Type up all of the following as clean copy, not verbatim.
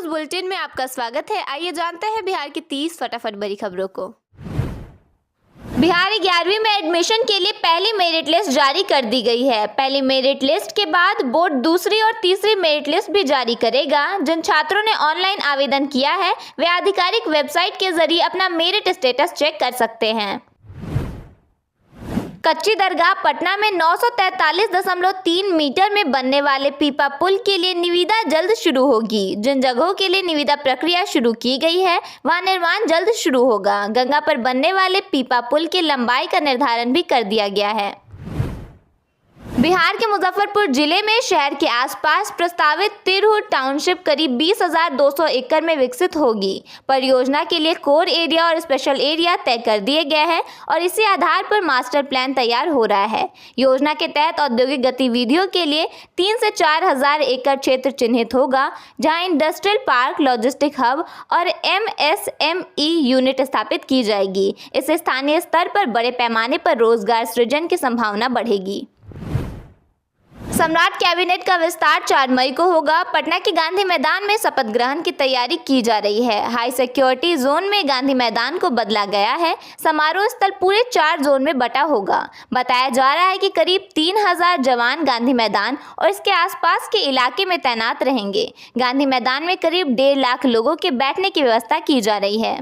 News bulletin में आपका स्वागत है। आइए जानते हैं बिहार की 30 फटाफट बड़ी खबरों को। बिहार 11वीं में एडमिशन के लिए पहली मेरिट लिस्ट जारी कर दी गई है। पहली मेरिट लिस्ट के बाद बोर्ड दूसरी और तीसरी मेरिट लिस्ट भी जारी करेगा। जिन छात्रों ने ऑनलाइन आवेदन किया है वे आधिकारिक वेबसाइट के जरिए अपना मेरिट स्टेटस चेक कर सकते हैं। कच्ची दरगाह पटना में 943.3 मीटर में बनने वाले पीपा पुल के लिए निविदा जल्द शुरू होगी। जिन जगहों के लिए निविदा प्रक्रिया शुरू की गई है वहां निर्माण जल्द शुरू होगा। गंगा पर बनने वाले पीपा पुल की लंबाई का निर्धारण भी कर दिया गया है। बिहार के मुजफ्फरपुर जिले में शहर के आसपास प्रस्तावित तिरहुत टाउनशिप करीब 20,200 एकड़ में विकसित होगी। परियोजना के लिए कोर एरिया और स्पेशल एरिया तय कर दिए गए हैं और इसी आधार पर मास्टर प्लान तैयार हो रहा है। योजना के तहत औद्योगिक गतिविधियों के लिए 3 से 4 हजार एकड़ क्षेत्र चिन्हित होगा, जहां इंडस्ट्रियल पार्क, लॉजिस्टिक हब और MSME यूनिट स्थापित की जाएगी। इससे स्थानीय स्तर पर बड़े पैमाने पर रोजगार सृजन की संभावना बढ़ेगी। सम्राट कैबिनेट का विस्तार 4 मई को होगा। पटना के गांधी मैदान में शपथ ग्रहण की तैयारी की जा रही है। हाई सिक्योरिटी जोन में गांधी मैदान को बदला गया है। समारोह स्थल पूरे 4 जोन में बटा होगा। बताया जा रहा है कि करीब 3,000 जवान गांधी मैदान और इसके आसपास के इलाके में तैनात रहेंगे। गांधी मैदान में करीब 1.5 लाख लोगों के बैठने की व्यवस्था की जा रही है।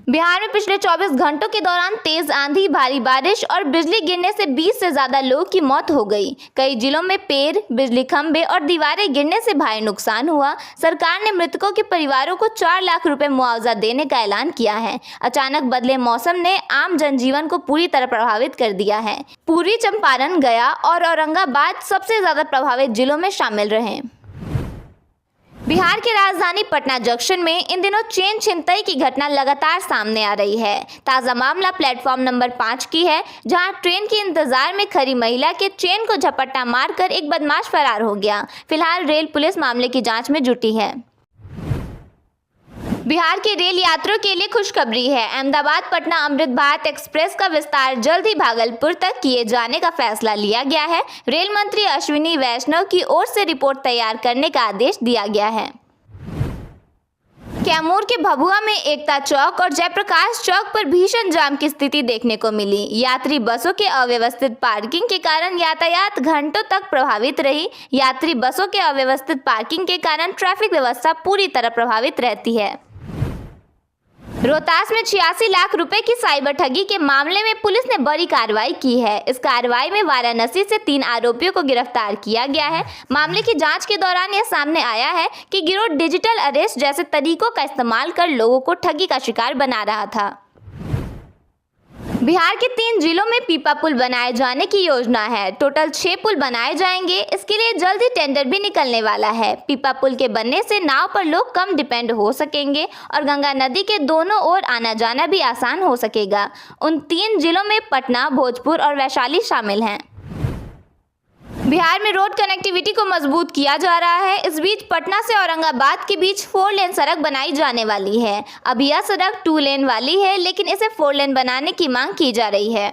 बिहार में पिछले 24 घंटों के दौरान तेज आंधी, भारी बारिश और बिजली गिरने से 20 से ज्यादा लोगों की मौत हो गई। कई जिलों में पेड़, बिजली खंभे और दीवारें गिरने से भारी नुकसान हुआ। सरकार ने मृतकों के परिवारों को 4 लाख रुपए मुआवजा देने का ऐलान किया है। अचानक बदले मौसम ने आम जनजीवन को पूरी तरह प्रभावित कर दिया है। पूर्वी चंपारण, गया और औरंगाबाद सबसे ज्यादा प्रभावित जिलों में शामिल रहे। बिहार की राजधानी पटना जंक्शन में इन दिनों चेन छिनतई की घटना लगातार सामने आ रही है। ताज़ा मामला प्लेटफॉर्म नंबर 5 की है, जहां ट्रेन के इंतजार में खड़ी महिला के चेन को झपट्टा मारकर एक बदमाश फरार हो गया। फिलहाल रेल पुलिस मामले की जांच में जुटी है। बिहार के रेल यात्रियों के लिए खुशखबरी है। अहमदाबाद पटना अमृत भारत एक्सप्रेस का विस्तार जल्द ही भागलपुर तक किए जाने का फैसला लिया गया है। रेल मंत्री अश्विनी वैष्णव की ओर से रिपोर्ट तैयार करने का आदेश दिया गया है। कैमूर के भभुआ में एकता चौक और जयप्रकाश चौक पर भीषण जाम की स्थिति देखने को मिली। यात्री बसों के अव्यवस्थित पार्किंग के कारण यातायात घंटों तक प्रभावित रही। यात्री बसों के अव्यवस्थित पार्किंग के कारण ट्रैफिक व्यवस्था पूरी तरह प्रभावित रहती है। रोहतास में 86 लाख रुपए की साइबर ठगी के मामले में पुलिस ने बड़ी कार्रवाई की है। इस कार्रवाई में वाराणसी से 3 आरोपियों को गिरफ्तार किया गया है। मामले की जांच के दौरान यह सामने आया है कि गिरोह डिजिटल अरेस्ट जैसे तरीकों का इस्तेमाल कर लोगों को ठगी का शिकार बना रहा था। बिहार के 3 जिलों में पीपा पुल बनाए जाने की योजना है। टोटल 6 पुल बनाए जाएंगे। इसके लिए जल्द ही टेंडर भी निकलने वाला है। पीपा पुल के बनने से नाव पर लोग कम डिपेंड हो सकेंगे और गंगा नदी के दोनों ओर आना जाना भी आसान हो सकेगा। उन 3 जिलों में पटना, भोजपुर और वैशाली शामिल हैं। बिहार में रोड कनेक्टिविटी को मजबूत किया जा रहा है। इस बीच पटना से औरंगाबाद के बीच 4 लेन सड़क बनाई जाने वाली है। अब यह सड़क 2 लेन वाली है, लेकिन इसे 4 लेन बनाने की मांग की जा रही है।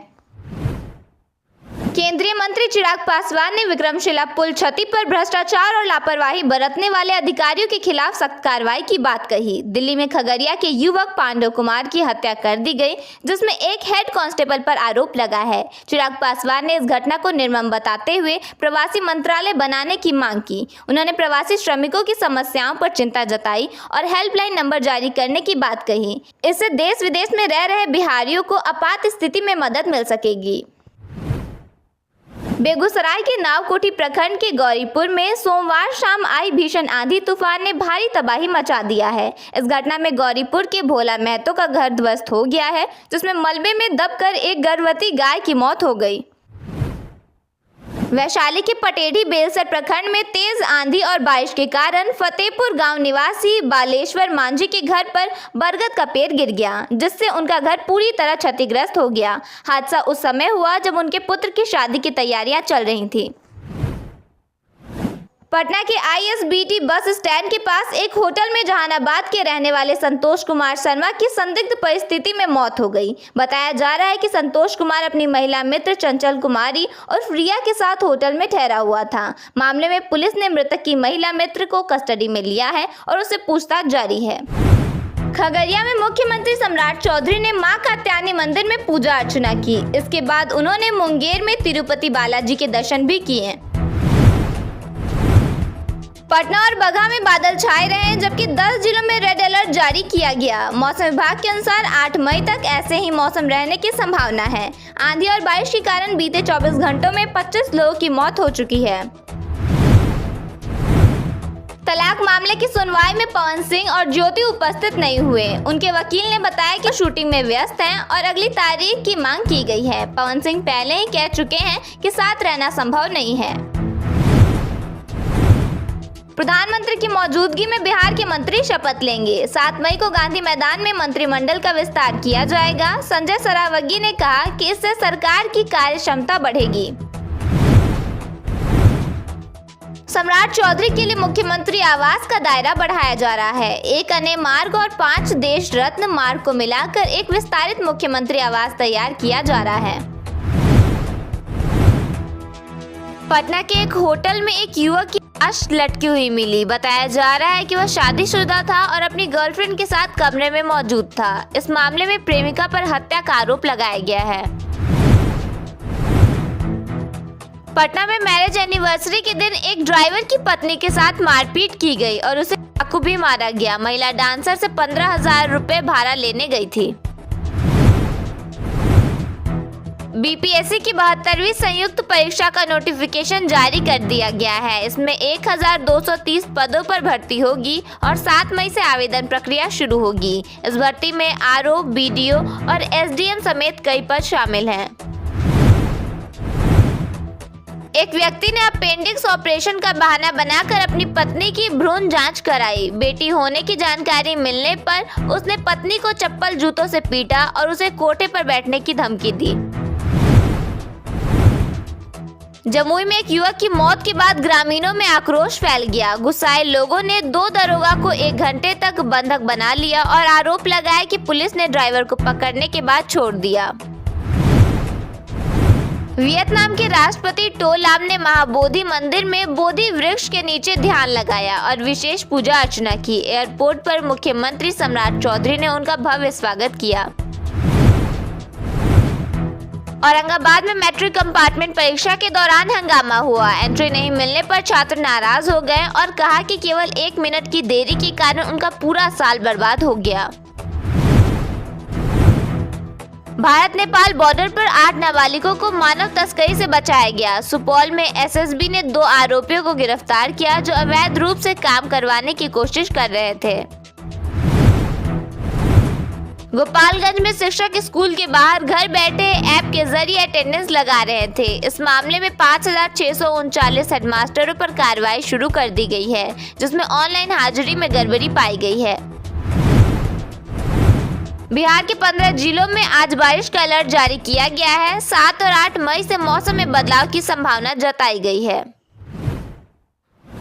केंद्रीय मंत्री चिराग पासवान ने विक्रमशिला पुल क्षति पर भ्रष्टाचार और लापरवाही बरतने वाले अधिकारियों के खिलाफ सख्त कार्रवाई की बात कही। दिल्ली में खगड़िया के युवक पांडव कुमार की हत्या कर दी गई, जिसमें एक हेड कांस्टेबल पर आरोप लगा है। चिराग पासवान ने इस घटना को निर्मम बताते हुए प्रवासी मंत्रालय बनाने की मांग की। उन्होंने प्रवासी श्रमिकों की समस्याओं पर चिंता जताई और हेल्पलाइन नंबर जारी करने की बात कही। इससे देश विदेश में रह रहे बिहारियों को आपात स्थिति में मदद मिल सकेगी। बेगूसराय के नावकोठी प्रखंड के गौरीपुर में सोमवार शाम आई भीषण आंधी तूफान ने भारी तबाही मचा दिया है। इस घटना में गौरीपुर के भोला महतो का घर ध्वस्त हो गया है, जिसमें मलबे में दबकर एक गर्भवती गाय की मौत हो गई। वैशाली के पटेढ़ी बेलसर प्रखंड में तेज आंधी और बारिश के कारण फतेहपुर गांव निवासी बालेश्वर मांझी के घर पर बरगद का पेड़ गिर गया, जिससे उनका घर पूरी तरह क्षतिग्रस्त हो गया। हादसा उस समय हुआ जब उनके पुत्र की शादी की तैयारियां चल रही थी। पटना के ISBT बस स्टैंड के पास एक होटल में जहानाबाद के रहने वाले संतोष कुमार शर्मा की संदिग्ध परिस्थिति में मौत हो गई। बताया जा रहा है कि संतोष कुमार अपनी महिला मित्र चंचल कुमारी और प्रिया के साथ होटल में ठहरा हुआ था। मामले में पुलिस ने मृतक की महिला मित्र को कस्टडी में लिया है और उससे पूछताछ जारी है। खगड़िया में मुख्यमंत्री सम्राट चौधरी ने मां कात्यायनी मंदिर में पूजा अर्चना की। इसके बाद उन्होंने मुंगेर में तिरुपति बालाजी के दर्शन भी किए। पटना और बगहा में बादल छाए रहे, जबकि 10 जिलों में रेड अलर्ट जारी किया गया। मौसम विभाग के अनुसार 8 मई तक ऐसे ही मौसम रहने की संभावना है। आंधी और बारिश के कारण बीते 24 घंटों में 25 लोगों की मौत हो चुकी है। तलाक मामले की सुनवाई में पवन सिंह और ज्योति उपस्थित नहीं हुए। उनके वकील ने बताया कि शूटिंग में व्यस्त हैं और अगली तारीख की मांग की गई है। पवन सिंह पहले ही कह चुके हैं कि साथ रहना संभव नहीं है। प्रधानमंत्री की मौजूदगी में बिहार के मंत्री शपथ लेंगे। 7 मई को गांधी मैदान में मंत्रिमंडल का विस्तार किया जाएगा। संजय सरावगी ने कहा कि इससे सरकार की कार्य क्षमता बढ़ेगी। सम्राट चौधरी के लिए मुख्यमंत्री आवास का दायरा बढ़ाया जा रहा है। एक अन्य मार्ग और 5 देश रत्न मार्ग को मिलाकर एक विस्तारित मुख्यमंत्री आवास तैयार किया जा रहा है। पटना के एक होटल में एक युवक की लाश लटकी हुई मिली। बताया जा रहा है कि वह शादीशुदा था और अपनी गर्लफ्रेंड के साथ कमरे में मौजूद था। इस मामले में प्रेमिका पर हत्या का आरोप लगाया गया है। पटना में मैरिज एनिवर्सरी के दिन एक ड्राइवर की पत्नी के साथ मारपीट की गई और उसे चाकू भी मारा गया। महिला डांसर से 15,000 रुपए भाड़ा लेने गई थी। BPSC की 72वीं संयुक्त परीक्षा का नोटिफिकेशन जारी कर दिया गया है। इसमें 1230 पदों पर भर्ती होगी और 7 मई से आवेदन प्रक्रिया शुरू होगी। इस भर्ती में RO, BDO और SDM समेत कई पद शामिल हैं। एक व्यक्ति ने अपेंडिक्स ऑपरेशन का बहाना बनाकर अपनी पत्नी की भ्रूण जांच कराई। बेटी होने की जानकारी मिलने पर उसने पत्नी को चप्पल जूतों से पीटा और उसे कोठे पर बैठने की धमकी दी। जमुई में एक युवक की मौत के बाद ग्रामीणों में आक्रोश फैल गया। गुस्साए लोगों ने 2 दरोगा को 1 घंटे तक बंधक बना लिया और आरोप लगाया कि पुलिस ने ड्राइवर को पकड़ने के बाद छोड़ दिया। वियतनाम के राष्ट्रपति टो लाम ने महाबोधि मंदिर में बोधि वृक्ष के नीचे ध्यान लगाया और विशेष पूजा अर्चना की। एयरपोर्ट पर मुख्यमंत्री सम्राट चौधरी ने उनका भव्य स्वागत किया। औरंगाबाद में मैट्रिक कंपार्टमेंट परीक्षा के दौरान हंगामा हुआ। एंट्री नहीं मिलने पर छात्र नाराज हो गए और कहा कि केवल 1 मिनट की देरी के कारण उनका पूरा साल बर्बाद हो गया। भारत नेपाल बॉर्डर पर 8 नाबालिगों को मानव तस्करी से बचाया गया। सुपौल में SSB ने 2 आरोपियों को गिरफ्तार किया जो अवैध रूप से काम करवाने की कोशिश कर रहे थे। गोपालगंज में शिक्षक स्कूल के बाहर घर बैठे ऐप के जरिए अटेंडेंस लगा रहे थे। इस मामले में 5,639 हेडमास्टरों पर कार्रवाई शुरू कर दी गई है, जिसमें ऑनलाइन हाजिरी में गड़बड़ी पाई गई है। बिहार के 15 जिलों में आज बारिश का अलर्ट जारी किया गया है। 7 और 8 मई से मौसम में बदलाव की संभावना जताई गई है।